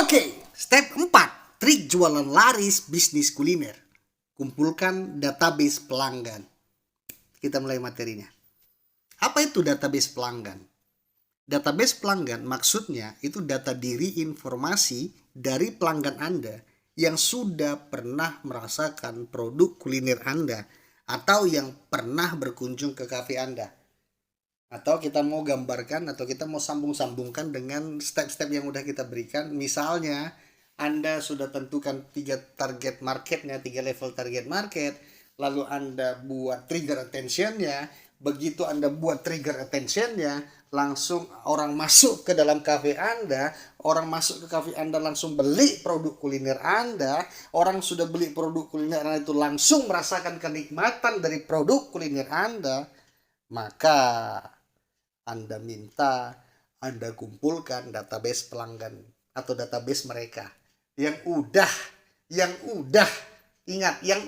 Oke, step 4, trik jualan laris bisnis kuliner. Kumpulkan database pelanggan. Kita mulai materinya. Apa itu database pelanggan? Database pelanggan maksudnya itu data diri informasi dari pelanggan Anda yang sudah pernah merasakan produk kuliner Anda atau yang pernah berkunjung ke kafe Anda. Atau kita mau gambarkan atau kita mau sambung-sambungkan dengan step-step yang udah kita berikan. Misalnya Anda sudah tentukan 3 target marketnya, 3 level target market, lalu Anda buat trigger attention-nya. Begitu Anda buat trigger attention-nya, langsung orang masuk ke dalam kafe Anda, orang masuk ke kafe Anda langsung beli produk kuliner Anda, orang sudah beli produk kuliner Anda itu langsung merasakan kenikmatan dari produk kuliner Anda, maka Anda minta Anda kumpulkan database pelanggan atau database mereka yang udah ingat, yang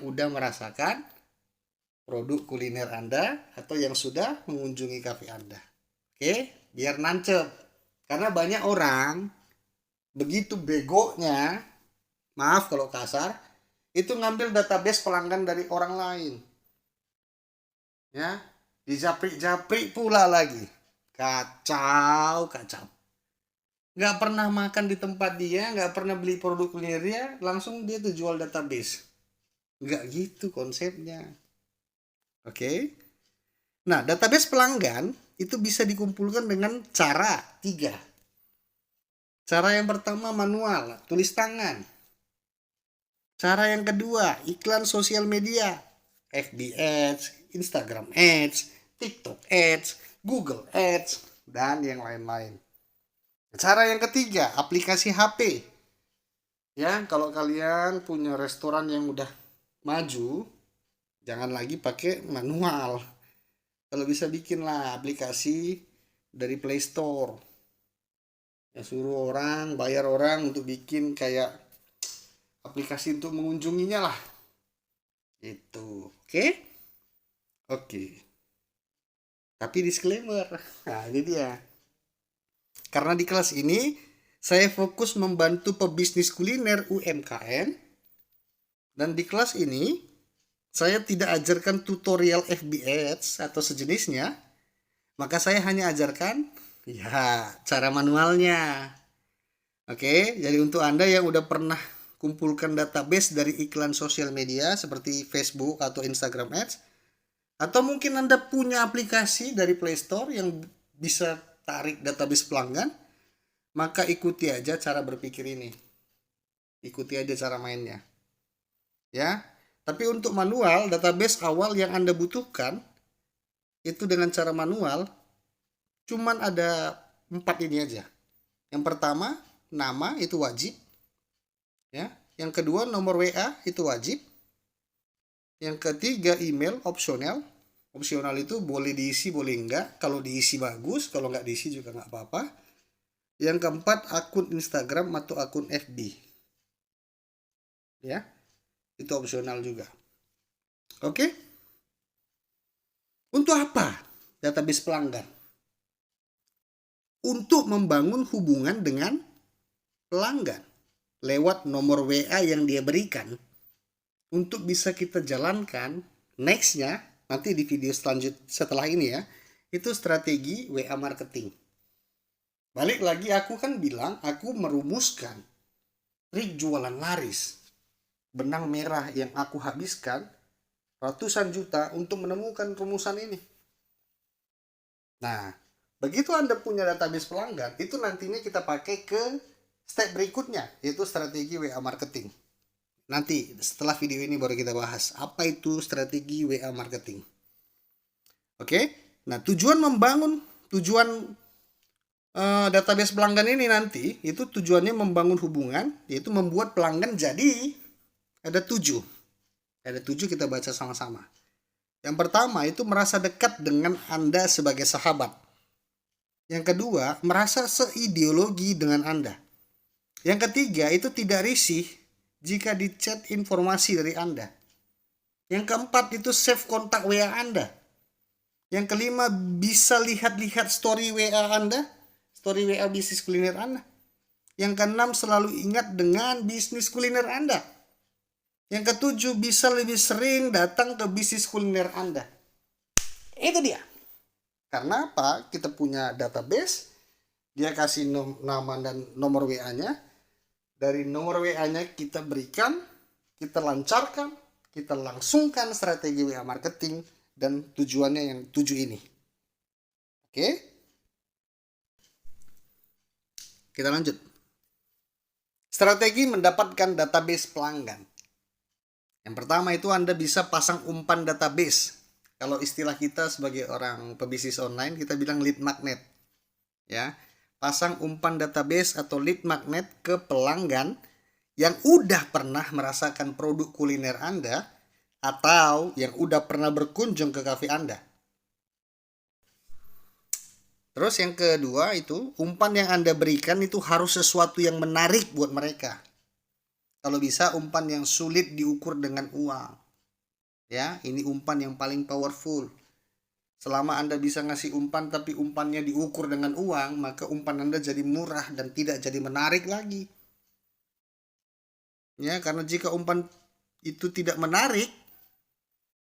udah merasakan produk kuliner Anda atau yang sudah mengunjungi kafe Anda. Oke, biar nancep. Karena banyak orang begitu begonya, maaf kalau kasar, itu ngambil database pelanggan dari orang lain. Ya, dijaprik-japrik pula lagi. Kacau. Nggak pernah makan di tempat dia, nggak pernah beli produk kuliner dia, langsung dia tuh jual database. Nggak gitu konsepnya. Oke. Nah, database pelanggan itu bisa dikumpulkan dengan cara 3. Cara yang pertama manual, tulis tangan. Cara yang kedua, iklan sosial media. FB Ads, Instagram Ads, TikTok Ads, Google Ads, dan yang lain-lain. Cara yang ketiga, aplikasi HP. Ya, kalau kalian punya restoran yang udah maju, jangan lagi pakai manual. Kalau bisa bikinlah aplikasi dari Play Store. Ya, suruh orang, bayar orang untuk bikin kayak aplikasi untuk mengunjunginya lah. Itu, oke? Oke. Tapi disclaimer. Nah, ini dia. Karena di kelas ini saya fokus membantu pebisnis kuliner UMKM. Dan di kelas ini saya tidak ajarkan tutorial FB Ads atau sejenisnya. Maka saya hanya ajarkan cara manualnya. Oke, jadi untuk Anda yang udah pernah kumpulkan database dari iklan sosial media seperti Facebook atau Instagram Ads, atau mungkin Anda punya aplikasi dari Play Store yang bisa tarik database pelanggan, maka ikuti aja cara berpikir ini. Ikuti aja cara mainnya. Ya. Tapi untuk manual, database awal yang Anda butuhkan itu dengan cara manual cuman ada 4 ini aja. Yang pertama, nama itu wajib. Ya. Yang kedua, nomor WA itu wajib. Yang ketiga, email opsional. Opsional itu boleh diisi, boleh enggak. Kalau diisi bagus, kalau enggak diisi juga enggak apa-apa. Yang keempat, akun Instagram atau akun FB. Ya, itu opsional juga. Oke? Untuk apa database pelanggan? Untuk membangun hubungan dengan pelanggan lewat nomor WA yang dia berikan. Untuk bisa kita jalankan nextnya, nanti di video selanjutnya setelah ini ya, itu strategi WA marketing. Balik lagi, aku kan bilang aku merumuskan trik jualan laris. Benang merah yang aku habiskan ratusan juta untuk menemukan rumusan ini. Nah, begitu Anda punya database pelanggan, itu nantinya kita pakai ke step berikutnya, yaitu strategi WA marketing. Nanti setelah video ini baru kita bahas apa itu strategi WA marketing. Oke? Nah, tujuan database pelanggan ini nanti itu tujuannya membangun hubungan, yaitu membuat pelanggan jadi ada 7. Ada 7 kita baca sama-sama. Yang pertama itu merasa dekat dengan Anda sebagai sahabat. Yang kedua, merasa seideologi dengan Anda. Yang ketiga itu tidak risih jika di chat informasi dari Anda. Yang keempat itu save kontak WA Anda. Yang kelima bisa lihat-lihat story WA Anda story WA bisnis kuliner Anda. Yang keenam, selalu ingat dengan bisnis kuliner Anda. Yang ketujuh, bisa lebih sering datang ke bisnis kuliner Anda. Itu dia. Karena apa? Kita punya database, dia kasih nama dan nomor WA-nya. Dari nomor WA-nya kita berikan, kita lancarkan, kita langsungkan strategi WA marketing dan tujuannya yang 7 ini. Oke? Kita lanjut. Strategi mendapatkan database pelanggan. Yang pertama itu Anda bisa pasang umpan database. Kalau istilah kita sebagai orang pebisnis online, kita bilang lead magnet. Ya, pasang umpan database atau lead magnet ke pelanggan yang udah pernah merasakan produk kuliner Anda atau yang udah pernah berkunjung ke kafe Anda. Terus yang kedua itu, umpan yang Anda berikan itu harus sesuatu yang menarik buat mereka. Kalau bisa umpan yang sulit diukur dengan uang. Ya, ini umpan yang paling powerful. Selama Anda bisa ngasih umpan tapi umpannya diukur dengan uang, maka umpan Anda jadi murah dan tidak jadi menarik lagi. Ya, karena jika umpan itu tidak menarik,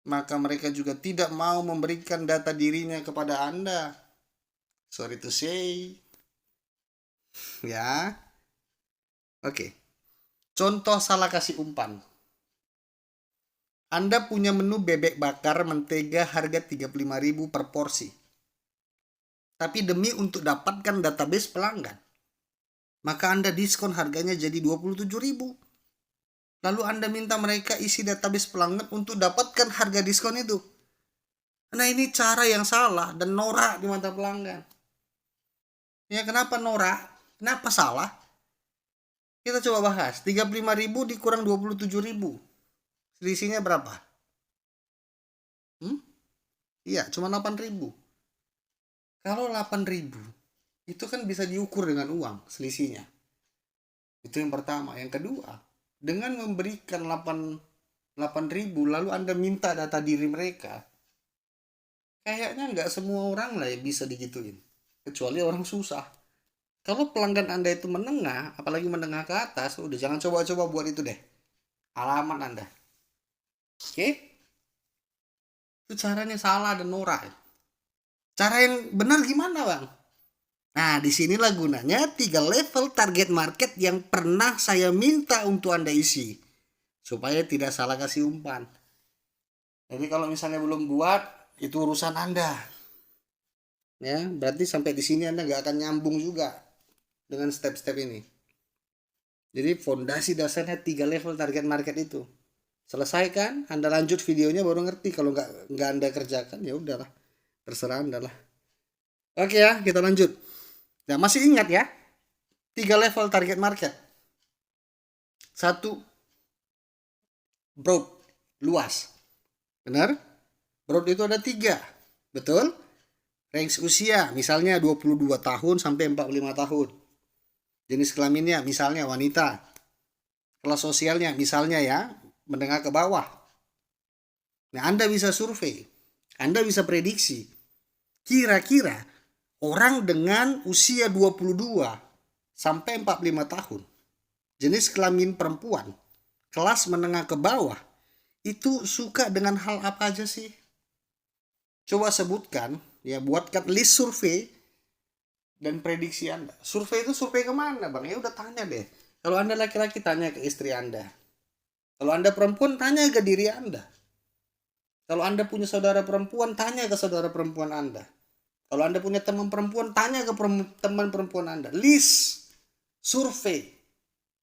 maka mereka juga tidak mau memberikan data dirinya kepada Anda. Sorry to say. Ya. Oke. Contoh salah kasih umpan. Anda punya menu bebek bakar mentega harga 35.000 per porsi. Tapi demi untuk dapatkan database pelanggan, maka Anda diskon harganya jadi 27.000. Lalu Anda minta mereka isi database pelanggan untuk dapatkan harga diskon itu. Nah, ini cara yang salah dan norak di mata pelanggan. Ya, kenapa norak? Kenapa salah? Kita coba bahas. 35.000 dikurang 27.000. Selisihnya berapa? Iya, cuma 8.000. Kalau 8.000, itu kan bisa diukur dengan uang selisihnya. Itu yang pertama. Yang kedua, dengan memberikan 8.000 lalu Anda minta data diri mereka, kayaknya nggak semua orang lah yang bisa digituin. Kecuali orang susah. Kalau pelanggan Anda itu menengah, apalagi menengah ke atas, udah jangan coba-coba buat itu deh. Alamat Anda. Oke? Itu caranya salah dan norak. Cara yang benar gimana, Bang? Nah, disinilah gunanya 3 level target market yang pernah saya minta untuk Anda isi. Supaya tidak salah kasih umpan. Jadi kalau misalnya belum buat, itu urusan Anda. Ya, berarti sampai di sini Anda nggak akan nyambung juga dengan step-step ini. Jadi fondasi dasarnya 3 level target market itu. Selesaikan, Anda lanjut videonya baru ngerti. Kalau nggak Anda kerjakan, ya udahlah, terserah Anda lah. Oke ya, kita lanjut. Nah, masih ingat ya, 3 level target market. 1, broad, luas. Benar? Broad itu ada 3, betul? Range usia, misalnya 22 tahun sampai 45 tahun. Jenis kelaminnya, misalnya wanita. Kelas sosialnya, misalnya ya, menengah ke bawah. Nah, Anda bisa survei. Anda bisa prediksi. Kira-kira orang dengan usia 22 sampai 45 tahun, jenis kelamin perempuan, kelas menengah ke bawah, itu suka dengan hal apa aja sih? Coba sebutkan. Ya, buatkan list survei dan prediksi Anda. Survei itu survei kemana, Bang? Ya udah tanya deh. Kalau Anda laki-laki, tanya ke istri Anda. Kalau Anda perempuan, tanya ke diri Anda. Kalau Anda punya saudara perempuan, tanya ke saudara perempuan Anda. Kalau Anda punya teman perempuan, tanya ke teman perempuan Anda. List survei.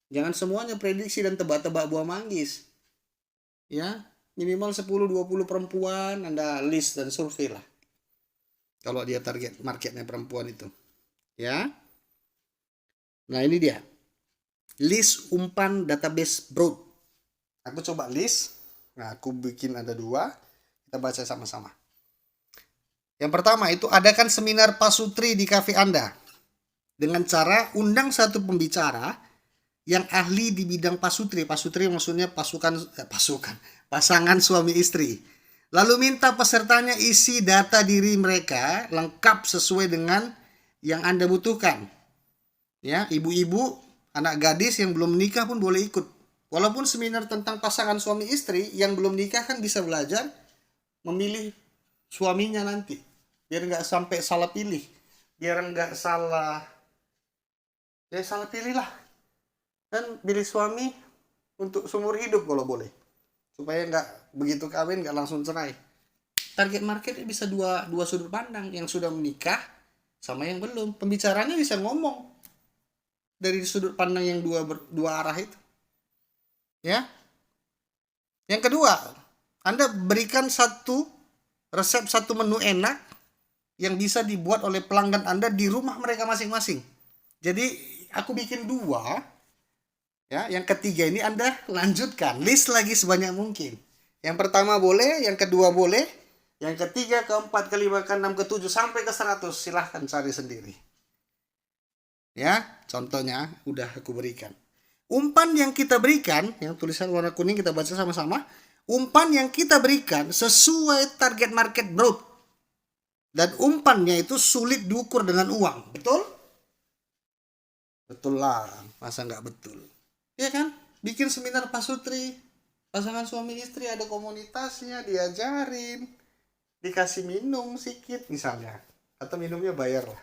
Jangan semuanya prediksi dan tebak-tebak buah manggis. Ya, minimal 10-20 perempuan Anda list dan survei lah. Kalau dia target marketnya perempuan itu. Ya. Nah, ini dia. List umpan database broad. Aku coba list. Nah, aku bikin ada 2. Kita baca sama-sama. Yang pertama itu, adakan seminar pasutri di kafe Anda. Dengan cara undang satu pembicara yang ahli di bidang pasutri. Pasutri maksudnya pasangan suami istri. Lalu minta pesertanya isi data diri mereka lengkap sesuai dengan yang Anda butuhkan. Ya, ibu-ibu, anak gadis yang belum menikah pun boleh ikut. Walaupun seminar tentang pasangan suami istri, yang belum nikah kan bisa belajar memilih suaminya nanti. Biar nggak sampai salah pilih. Biar nggak salah, ya salah pilih lah. Dan pilih suami untuk seumur hidup kalau boleh. Supaya nggak begitu kawin nggak langsung cerai. Target market bisa dua sudut pandang, yang sudah menikah sama yang belum. Pembicaranya bisa ngomong dari sudut pandang yang dua arah itu. Ya. Yang kedua, Anda berikan satu resep, satu menu enak yang bisa dibuat oleh pelanggan Anda di rumah mereka masing-masing. Jadi aku bikin dua, ya. Yang ketiga ini Anda lanjutkan, list lagi sebanyak mungkin. Yang pertama boleh, yang kedua boleh, yang ketiga, keempat, kelima, keenam, ketujuh sampai ke 100, silahkan cari sendiri. Ya, contohnya udah aku berikan. Umpan yang kita berikan, yang tulisan warna kuning kita baca sama-sama. Umpan yang kita berikan sesuai target market broad. Dan umpannya itu sulit diukur dengan uang. Betul? Betul lah. Masa nggak betul? Ya kan? Bikin seminar pasutri. Pasangan suami istri ada komunitasnya, diajarin. Dikasih minum sedikit misalnya. Atau minumnya bayar lah.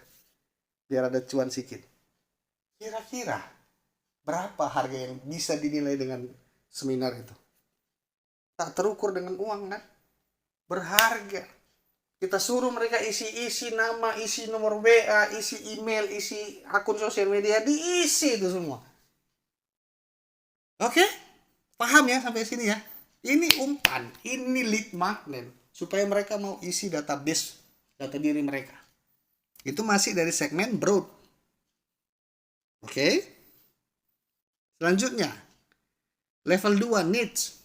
Biar ada cuan sedikit. Kira-kira berapa harga yang bisa dinilai dengan seminar itu? Tak terukur dengan uang kan? Berharga. Kita suruh mereka isi nama, isi nomor WA, isi email, isi akun sosial media, diisi itu semua. Oke? Paham ya sampai sini ya? Ini umpan, ini lead magnet supaya mereka mau isi database data diri mereka. Itu masih dari segmen broad. Oke? Selanjutnya, level 2 niche.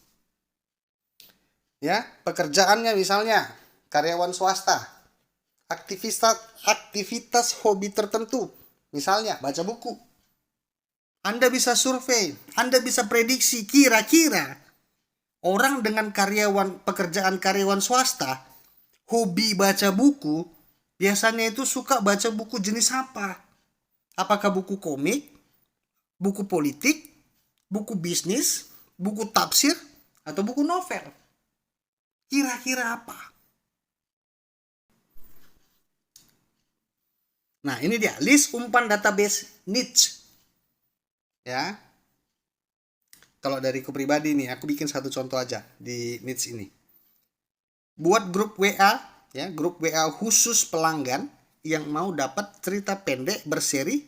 Ya, pekerjaannya misalnya karyawan swasta, aktivitas hobi tertentu, misalnya baca buku. Anda bisa survei, Anda bisa prediksi kira-kira orang dengan pekerjaan karyawan swasta, hobi baca buku, biasanya itu suka baca buku jenis apa? Apakah buku komik, buku politik, buku bisnis, buku tafsir, atau buku novel? Kira-kira apa? Nah, ini dia list umpan database niche. Ya. Kalau dariku pribadi nih, aku bikin satu contoh aja di niche ini. Buat grup WA, ya, grup WA khusus pelanggan yang mau dapat cerita pendek berseri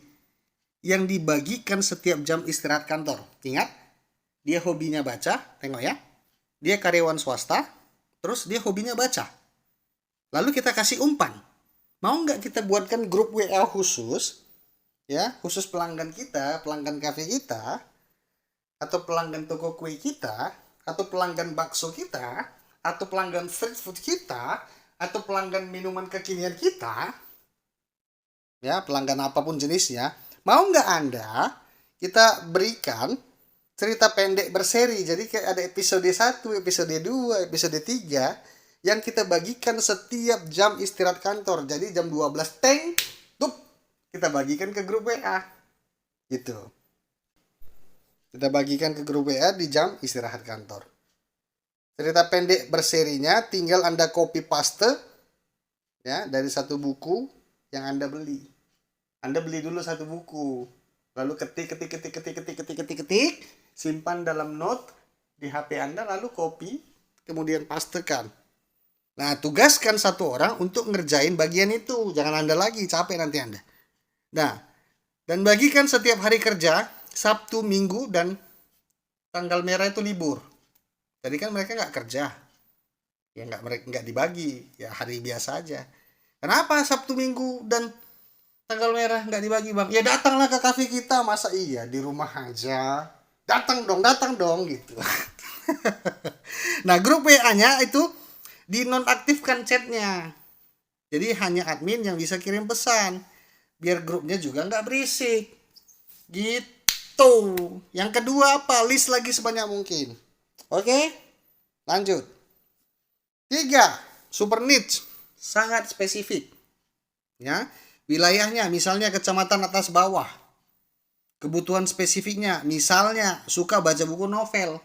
yang dibagikan setiap jam istirahat kantor. Ingat, dia hobinya baca, tengok ya. Dia karyawan swasta, terus dia hobinya baca. Lalu kita kasih umpan. Mau nggak kita buatkan grup WA khusus, ya, khusus pelanggan kita, pelanggan kafe kita, atau pelanggan toko kue kita, atau pelanggan bakso kita, atau pelanggan street food kita, atau pelanggan minuman kekinian kita, ya, pelanggan apapun jenisnya. Mau nggak Anda kita berikan cerita pendek berseri, jadi kayak ada episode 1, episode 2, episode 3 yang kita bagikan setiap jam istirahat kantor. Jadi jam 12 kita bagikan ke grup WA. Gitu. Kita bagikan ke grup WA di jam istirahat kantor. Cerita pendek berserinya tinggal Anda copy paste, ya, dari satu buku yang Anda beli. Anda beli dulu satu buku, lalu ketik, simpan dalam note di HP Anda, lalu copy, kemudian pastekan. Nah, tugaskan satu orang untuk ngerjain bagian itu. Jangan Anda lagi, capek nanti Anda. Nah, dan bagikan setiap hari kerja, Sabtu, Minggu, dan tanggal merah itu libur. Jadi kan mereka nggak kerja. Ya nggak dibagi, ya hari biasa aja. Kenapa Sabtu, Minggu, dan tanggal merah nggak dibagi, Bang? Ya datanglah ke kafe kita, masa iya di rumah aja. Datang dong gitu. Nah, grup WA-nya itu dinonaktifkan chatnya. Jadi hanya admin yang bisa kirim pesan. Biar grupnya juga nggak berisik. Gitu. Yang kedua apa? List lagi sebanyak mungkin. Oke? Lanjut. 3. Super niche. Sangat spesifik. Ya. wilayahnya, misalnya kecamatan atas bawah. Kebutuhan spesifiknya, misalnya suka baca buku novel.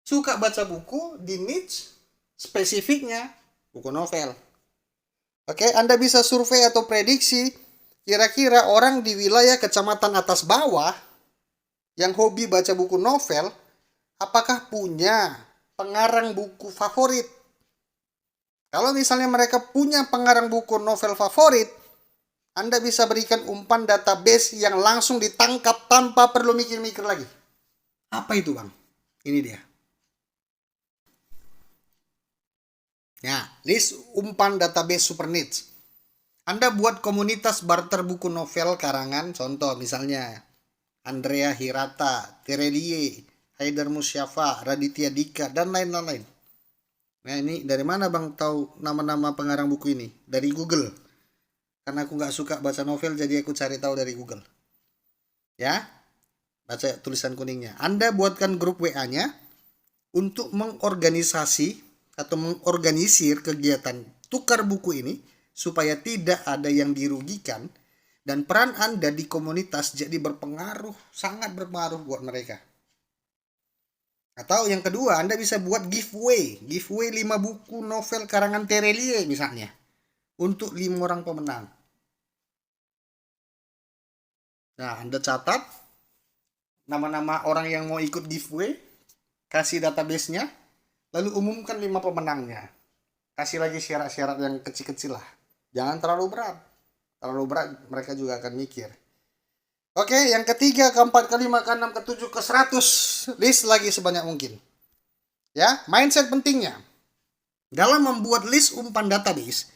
Suka baca buku di niche spesifiknya buku novel. Oke, Anda bisa survei atau prediksi kira-kira orang di wilayah kecamatan atas bawah yang hobi baca buku novel, apakah punya pengarang buku favorit? Kalau misalnya mereka punya pengarang buku novel favorit, Anda bisa berikan umpan database yang langsung ditangkap tanpa perlu mikir-mikir lagi. Apa itu, Bang? Ini dia. Ya, list umpan database super niche. Anda buat komunitas barter buku novel karangan, contoh misalnya Andrea Hirata, Terelie, Haidar Musyafa, Raditya Dika, dan lain-lain. Nah, ini dari mana Bang tahu nama-nama pengarang buku ini? Dari Google. Karena aku nggak suka baca novel, jadi aku cari tahu dari Google. Ya, baca tulisan kuningnya. Anda buatkan grup WA-nya untuk mengorganisasi atau mengorganisir kegiatan tukar buku ini supaya tidak ada yang dirugikan dan peran Anda di komunitas jadi berpengaruh, sangat berpengaruh buat mereka. Atau yang kedua, Anda bisa buat giveaway 5 buku novel karangan Terelie misalnya, untuk 5 orang pemenang. Nah, Anda catat nama-nama orang yang mau ikut giveaway, kasih database-nya, lalu umumkan 5 pemenangnya. Kasih lagi syarat-syarat yang kecil-kecil lah. Jangan terlalu berat. Terlalu berat mereka juga akan mikir. Oke, yang ketiga, keempat, kelima, keenam, ketujuh, ke-100. List lagi sebanyak mungkin. Ya, mindset pentingnya. Dalam membuat list umpan database,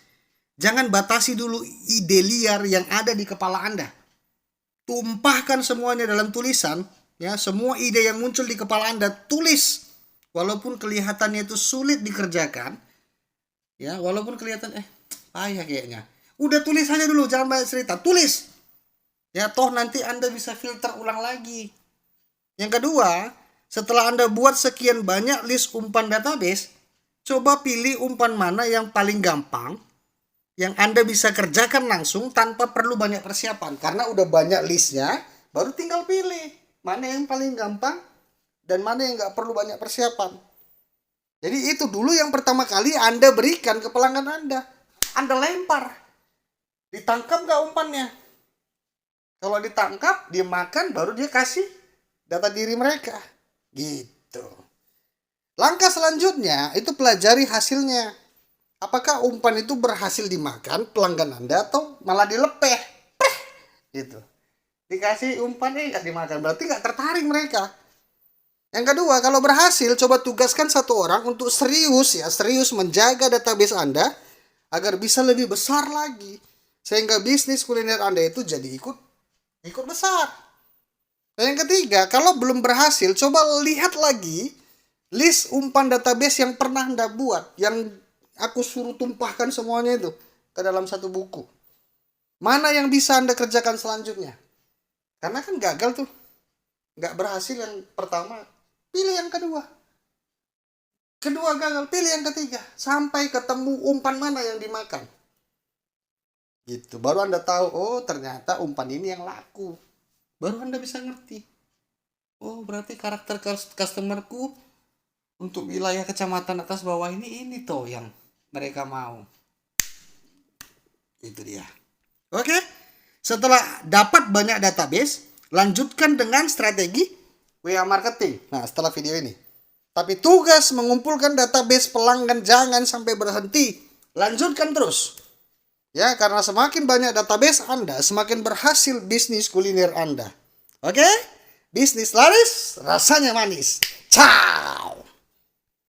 jangan batasi dulu ide liar yang ada di kepala Anda. Tumpahkan semuanya dalam tulisan, ya, semua ide yang muncul di kepala Anda tulis. Walaupun kelihatannya itu sulit dikerjakan, ya, walaupun kelihatan payah kayaknya. Udah tulis aja dulu, jangan banyak cerita, tulis. Ya, toh nanti Anda bisa filter ulang lagi. Yang kedua, setelah Anda buat sekian banyak list umpan database, coba pilih umpan mana yang paling gampang, yang Anda bisa kerjakan langsung tanpa perlu banyak persiapan. Karena udah banyak listnya, baru tinggal pilih mana yang paling gampang dan mana yang nggak perlu banyak persiapan. Jadi itu dulu yang pertama kali Anda berikan ke pelanggan Anda. Anda lempar. Ditangkap nggak umpannya? Kalau ditangkap, dia makan, baru dia kasih data diri mereka. Gitu. Langkah selanjutnya, itu pelajari hasilnya. Apakah umpan itu berhasil dimakan pelanggan Anda atau malah dilepeh? Gitu. Dikasih umpan, nggak dimakan. Berarti nggak tertarik mereka. Yang kedua, kalau berhasil, coba tugaskan satu orang untuk serius menjaga database Anda agar bisa lebih besar lagi. Sehingga bisnis kuliner Anda itu jadi ikut besar. Dan yang ketiga, kalau belum berhasil, coba lihat lagi list umpan database yang pernah Anda buat, yang aku suruh tumpahkan semuanya itu ke dalam satu buku. Mana yang bisa Anda kerjakan selanjutnya? Karena kan gagal tuh, nggak berhasil yang pertama, pilih yang kedua. Kedua gagal, pilih yang ketiga, sampai ketemu umpan mana yang dimakan. Gitu, baru Anda tahu, oh ternyata umpan ini yang laku. Baru Anda bisa ngerti. Oh, berarti karakter customerku untuk wilayah kecamatan atas bawah ini toh yang mereka mau. Itu dia. Oke. Setelah dapat banyak database, lanjutkan dengan strategi WA marketing. Nah, setelah video ini. Tapi tugas mengumpulkan database pelanggan jangan sampai berhenti. Lanjutkan terus. Ya, karena semakin banyak database Anda, semakin berhasil bisnis kuliner Anda. Oke? Bisnis laris, rasanya manis. Ciao!